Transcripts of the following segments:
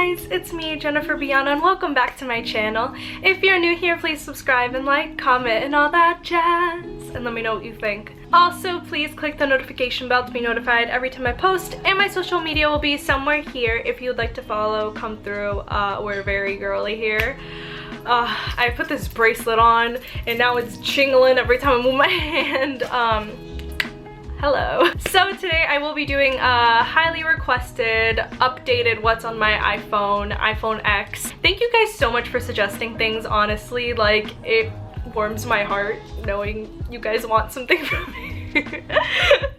guys, it's me, Jennifer Biana, and welcome back to my channel. If you're new here, please subscribe and like, comment, and all that jazz, and let me know what you think. Also, please click the notification bell to be notified every time I post, and my social media will be somewhere here if you'd like to follow, come through. We're very girly here. I put this bracelet on, and now it's jingling every time I move my hand. Hello. So today I will be doing a highly requested, updated what's on my iPhone X. Thank you guys so much for suggesting things, honestly. Like, it warms my heart knowing you guys want something from me.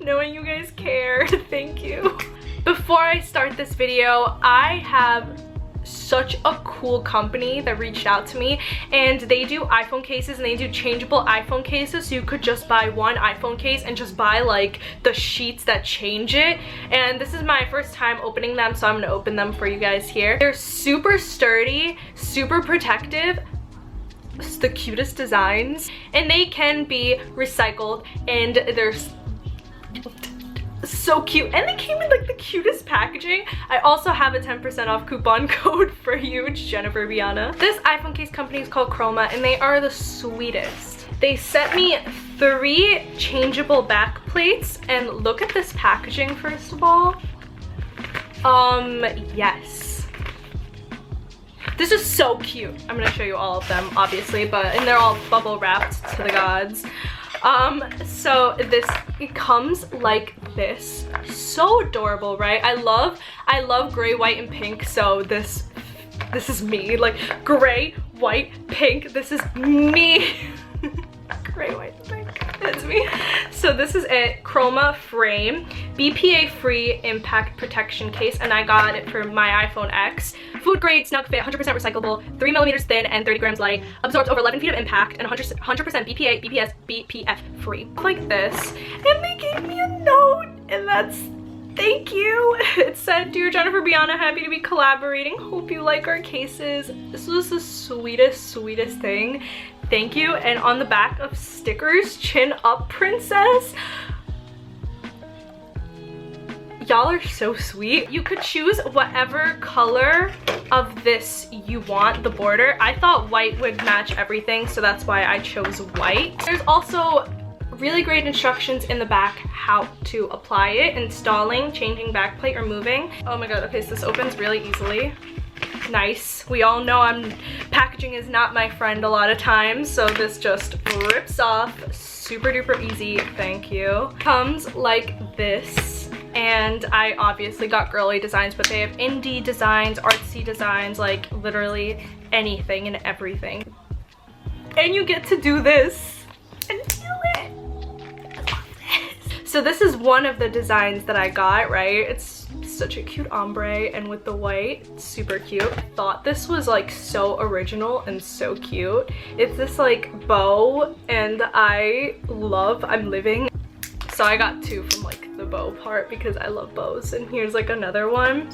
Knowing you guys care. Thank you. Before I start this video, I have such a cool company that reached out to me, and they do iPhone cases, and they do changeable iPhone cases, so you could just buy one iPhone case and just buy like the sheets that change it. And this is my first time opening them, so I'm gonna open them for you guys here. They're super sturdy, super protective. It's the cutest designs, and they can be recycled, and they're so cute, and they came in like the cutest packaging. I also have a 10% off coupon code for you. It's Jennifer Biana. This iPhone case company is called Chroma, and they are the sweetest. They sent me 3 changeable back plates, and look at this packaging first of all. Yes. This is so cute. I'm gonna show you all of them, obviously, and they're all bubble wrapped to the gods. So it comes like this. So adorable, right? I love gray, white, and pink, so this is me. Like, gray, white, pink, this is me. Gray, white, and pink, that's me. So this is it. Chroma frame, BPA free impact protection case, and I got it for my iPhone X. Food grade, snug fit, 100% recyclable, 3 millimeters thin and 30 grams light, absorbs over 11 feet of impact, and 100% BPA, BPS, BPF free. Like this, and they gave me a note, and that's thank you. It said, "Dear Jennifer Biana, happy to be collaborating. Hope you like our cases." This was the sweetest thing. Thank you. And on the back of stickers, chin up princess. Y'all are so sweet. You could choose whatever color of this you want, the border. I thought white would match everything, so that's why I chose white. There's also really great instructions in the back how to apply it, installing, changing backplate, removing. Oh my god, okay, so this opens really easily. Nice. We all know packaging is not my friend a lot of times, so this just rips off. Super duper easy, thank you. Comes like this, and I obviously got girly designs, but they have indie designs, artsy designs, like literally anything and everything. And you get to do this and feel it. I love this. So this is one of the designs that I got, right? It's such a cute ombre, and with the white, super cute. I thought this was like so original and so cute. It's this like bow, and I'm living. So I got 2 from like the bow part because I love bows, and here's like another one.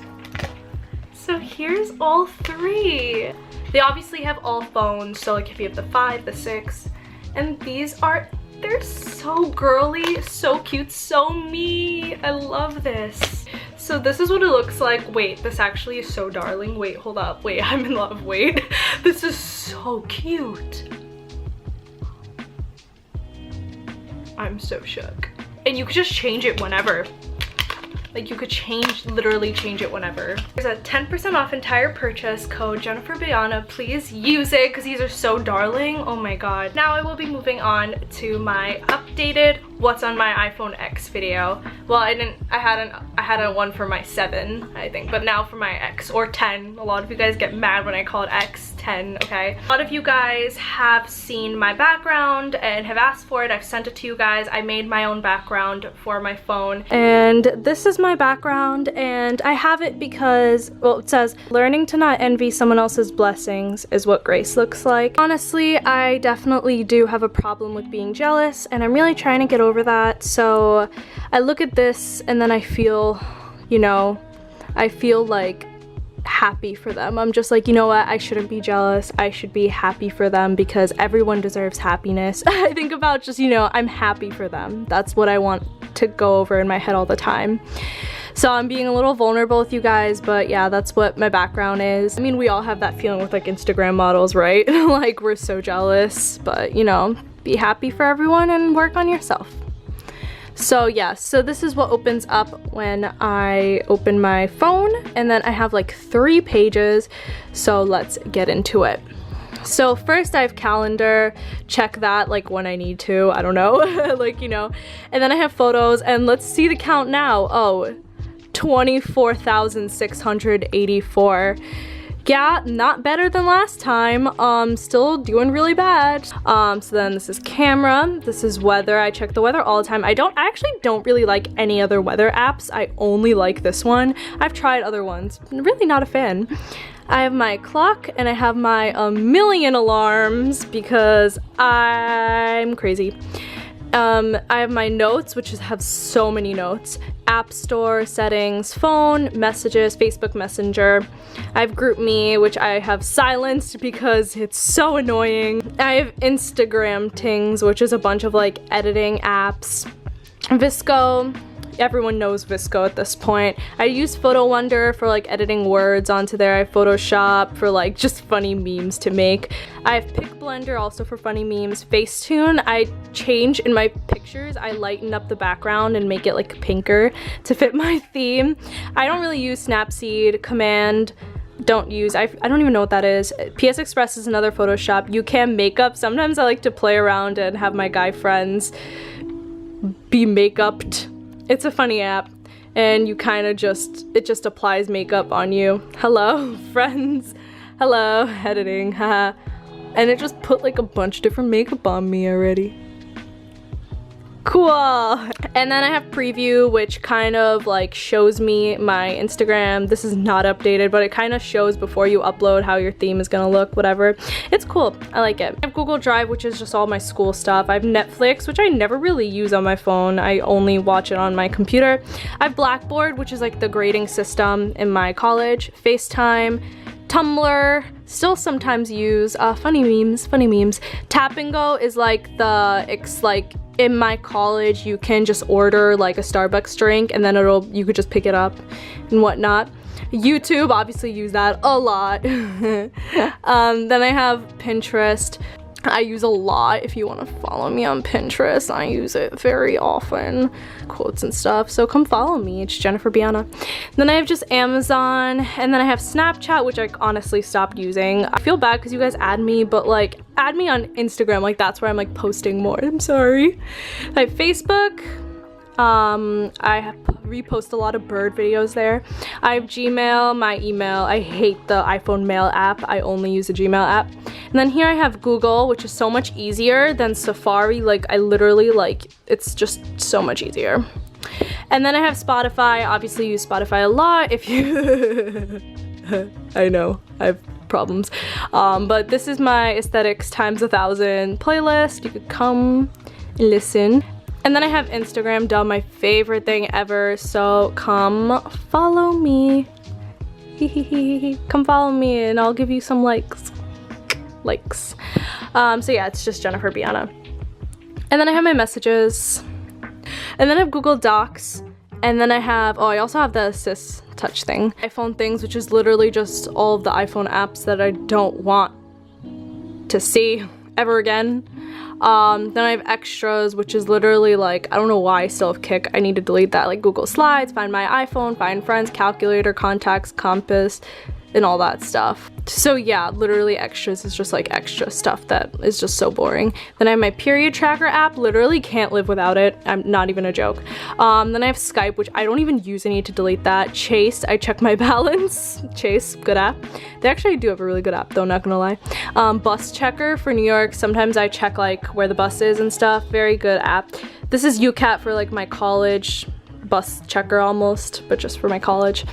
So here's all 3. They obviously have all phones, so like if you have the 5, the 6, and they're so girly, so cute, so me. I love this. So this is what it looks like. Wait, this actually is so darling. Wait, hold up. Wait, I'm in love. Wait. This is so cute. I'm so shook. And you could just change it whenever. Like, you could literally change it whenever. There's a 10% off entire purchase code Jennifer Biana. Please use it because these are so darling. Oh my god. Now I will be moving on to my updated what's on my iPhone X video. Well, I had a one for my 7, I think, but now for my X, or 10. A lot of you guys get mad when I call it X. 10, okay? A lot of you guys have seen my background and have asked for it. I've sent it to you guys. I made my own background for my phone, and this is my background, and I have it because, well, it says learning to not envy someone else's blessings is what grace looks like. Honestly, I definitely do have a problem with being jealous, and I'm really trying to get over that. So I look at this and then I feel, you know, I feel like happy for them. I'm just like, you know what, I shouldn't be jealous. I should be happy for them because everyone deserves happiness. I think about just, you know, I'm happy for them. That's what I want to go over in my head all the time. So I'm being a little vulnerable with you guys, but yeah, that's what my background is. I mean, we all have that feeling with like Instagram models, right? Like we're so jealous, but you know, be happy for everyone and work on yourself. So yeah, so this is what opens up when I open my phone, and then I have like 3 pages, so let's get into it. So first I have calendar, check that like when I need to, I don't know, like, you know, and then I have photos, and let's see the count now. Oh, 24,684. Yeah, not better than last time. Still doing really bad. So then this is camera, this is weather. I check the weather all the time. I actually don't really like any other weather apps. I only like this one. I've tried other ones, really not a fan. I have my clock, and I have my million alarms because I'm crazy. I have my notes, which have so many notes. App Store, settings, phone, messages, Facebook Messenger. I have GroupMe, which I have silenced because it's so annoying. I have Instagram Tings, which is a bunch of like editing apps. VSCO. Everyone knows VSCO at this point. I use Photo Wonder for like editing words onto there. I have Photoshop for like just funny memes to make. I have Pic Blender also for funny memes. Facetune, I change in my pictures. I lighten up the background and make it like pinker to fit my theme. I don't really use Snapseed. Command, don't use. I don't even know what that is. PS Express is another Photoshop. YouCam Makeup. Sometimes I like to play around and have my guy friends be make-upped. It's a funny app, and you kind of it just applies makeup on you. Hello, friends. Hello, editing, haha. And it just put like a bunch of different makeup on me already. Cool. And then I have preview, which kind of like shows me my Instagram. This is not updated, but it kind of shows before you upload how your theme is gonna look, whatever. It's cool, I like it. I have Google Drive, which is just all my school stuff. I have Netflix, which I never really use on my phone. I only watch it on my computer. I have Blackboard, which is like the grading system in my college. FaceTime, Tumblr, still sometimes use. Funny memes. Tap and Go is like in my college, you can just order like a Starbucks drink, and then you could just pick it up and whatnot. YouTube, obviously use that a lot. Then I have Pinterest. I use a lot. If you want to follow me on Pinterest, I use it very often. Quotes and stuff. So come follow me. It's Jennifer Biana. Then I have just Amazon, and then I have Snapchat, which I honestly stopped using. I feel bad because you guys add me, but like add me on Instagram. Like that's where I'm like posting more. I'm sorry. I have Facebook. I repost a lot of bird videos there. I have Gmail, my email. I hate the iPhone Mail app. I only use the Gmail app. And then here I have Google, which is so much easier than Safari. Like I literally it's just so much easier. And then I have Spotify. Obviously use Spotify a lot if you I know, I have problems. But this is my Aesthetics times 1000 playlist. You could come and listen. And then I have Instagram, duh, my favorite thing ever. So come follow me. Come follow me and I'll give you some likes. So yeah, it's just Jennifer Biana. And then I have my messages. And then I have Google Docs. And then I have, I also have the Assist Touch thing. iPhone things, which is literally just all of the iPhone apps that I don't want to see ever again. Then I have extras, which is literally like, I don't know why I still have Kik. I need to delete that. Like Google Slides, Find My iPhone, Find Friends, Calculator, Contacts, Compass, and all that stuff. So yeah, literally extras is just like extra stuff that is just so boring. Then I have my period tracker app, literally can't live without it. I'm not even a joke. Then I have Skype, which I don't even use. I need to delete that. Chase, I check my balance. Chase, good app. They actually do have a really good app though, not gonna lie. Bus checker for New York. Sometimes I check like where the bus is and stuff. Very good app. This is UCAT for like my college bus checker almost, but just for my college.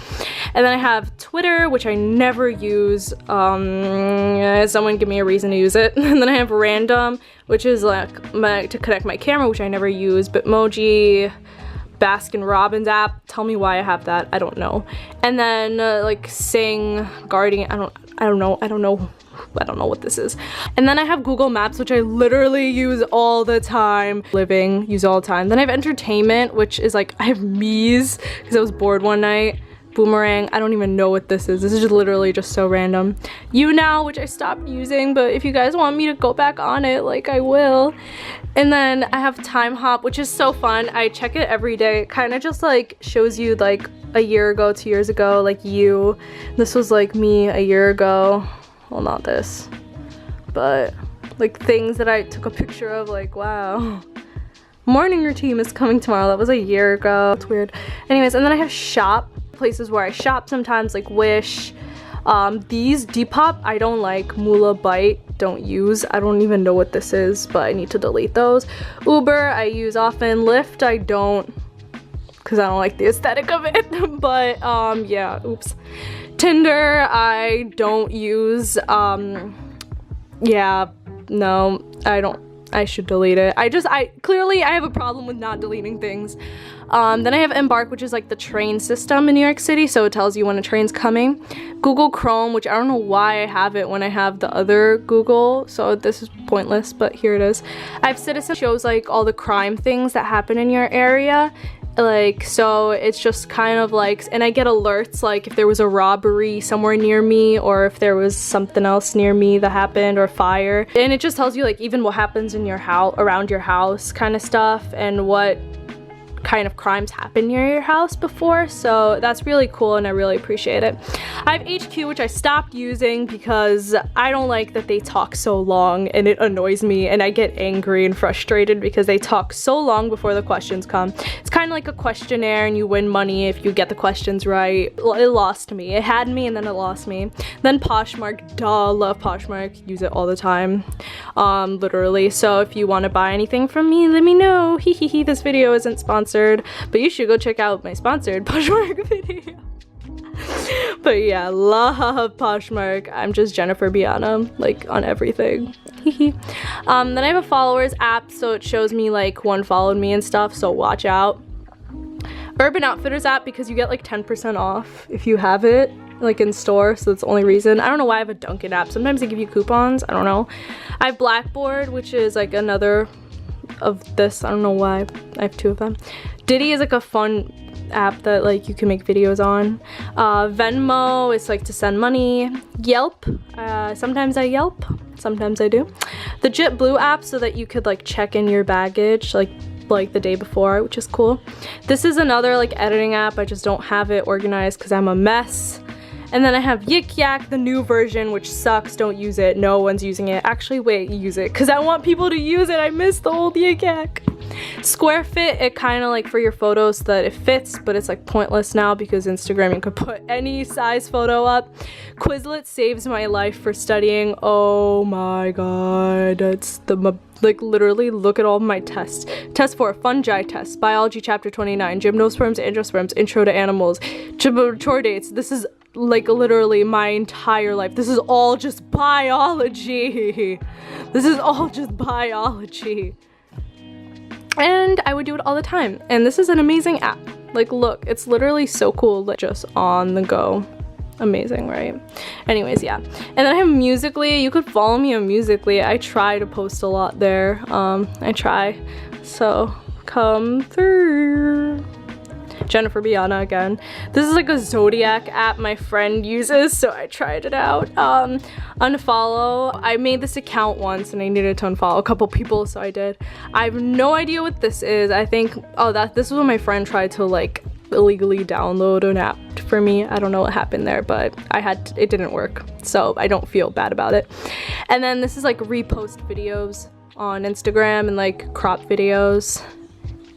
And then I have Twitter, which I never use. Someone give me a reason to use it. And then I have Random, which is like to connect my camera, which I never use. Bitmoji, Baskin Robbins app. Tell me why I have that. I don't know. And then like Sing, Guardian. I don't know I don't know what this is. And then I have Google Maps, which I literally use all the time. Living, use all the time. Then I have entertainment, which is like, I have Mies, because I was bored one night. Boomerang, I don't even know what this is. This is just literally just so random. YouNow, which I stopped using, but if you guys want me to go back on it, like, I will. And then I have Timehop, which is so fun. I check it every day. It kind of just like shows you like a year ago, 2 years ago, like you. This was like me a year ago. Well, not this, but like things that I took a picture of, like, wow. Morning routine is coming tomorrow. That was a year ago. It's weird. Anyways, and then I have Shop, places where I shop sometimes, like Wish. These Depop I don't like. Moolah Bite, don't use. I don't even know what this is, but I need to delete those. Uber I use often. Lyft I don't, because I don't like the aesthetic of it. But yeah, oops. Tinder I don't use. Yeah, no, I don't. I should delete it. Clearly I have a problem with not deleting things. Then I have Embark, which is like the train system in New York City, so it tells you when a train's coming. Google Chrome, which I don't know why I have it when I have the other Google, so this is pointless, but here it is. I have Citizen, shows like all the crime things that happen in your area. Like, so it's just kind of like, and I get alerts like if there was a robbery somewhere near me, or if there was something else near me that happened, or fire. And it just tells you like even what happens in your house, around your house kind of stuff, and what kind of crimes happened near your house before. So that's really cool and I really appreciate it. I have HQ, which I stopped using because I don't like that they talk so long and it annoys me, and I get angry and frustrated because they talk so long before the questions come. It's kind of like a questionnaire and you win money if you get the questions right. It lost me. It had me and then it lost me. Then Poshmark, duh, love Poshmark, use it all the time, literally. So if you want to buy anything from me, let me know. Hehehe, this video isn't sponsored, but you should go check out my sponsored Poshmark video. But yeah, love Poshmark. I'm just Jennifer Biana, like, on everything. Then I have a followers app, so it shows me like one followed me and stuff, so watch out. Urban Outfitters app, because you get like 10% off if you have it like in store, so that's the only reason. I don't know why I have a Dunkin' app. Sometimes they give you coupons, I don't know. I have Blackboard, which is like another of this, I don't know why I have two of them. Diddy is like a fun app that like you can make videos on. Venmo is like to send money. Yelp, sometimes I Yelp, sometimes I do. The JetBlue app, so that you could like check in your baggage like the day before, which is cool. This is another like editing app. I just don't have it organized because I'm a mess. And then I have Yik Yak, the new version, which sucks. Don't use it. No one's using it. Actually, wait, use it, because I want people to use it. I miss the old Yik Yak. Square Fit, it kind of like for your photos so that it fits, but it's like pointless now because Instagram, you could put any size photo up. Quizlet saves my life for studying. Oh my god, that's the, like, literally look at all of my tests. Test 4, fungi test, biology chapter 29, gymnosperms, angiosperms, intro to animals, chordates. This is like literally my entire life. This is all just biology. This is all just biology. And I would do it all the time. And this is an amazing app. Like, look, it's literally so cool, like, just on the go. Amazing, right? Anyways, yeah. And then I have Musical.ly. You could follow me on Musical.ly. I try to post a lot there. I try. So come through. Jennifer Biana again. This is like a Zodiac app my friend uses, so I tried it out. Unfollow. I made this account once and I needed to unfollow a couple people, so I did. I have no idea what this is. I think, oh, this was when my friend tried to like illegally download an app for me. I don't know what happened there, but it didn't work, so I don't feel bad about it. And then this is like repost videos on Instagram and like crop videos.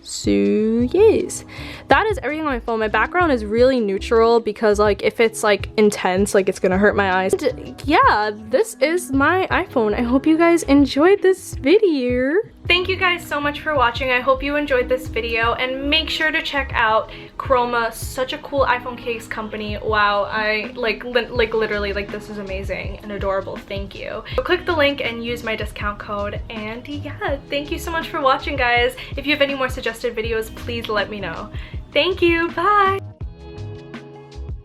So yes, that is everything on my phone. My background is really neutral because like if it's like intense, like it's gonna hurt my eyes. And yeah, this is my iPhone. I hope you guys enjoyed this video. Thank you guys so much for watching. I hope you enjoyed this video, and make sure to check out Chroma, such a cool iPhone case company. Wow, I like literally, like, this is amazing and adorable. Thank you. So click the link and use my discount code, and yeah, thank you so much for watching, guys. If you have any more suggested videos, please let me know. Thank you, bye.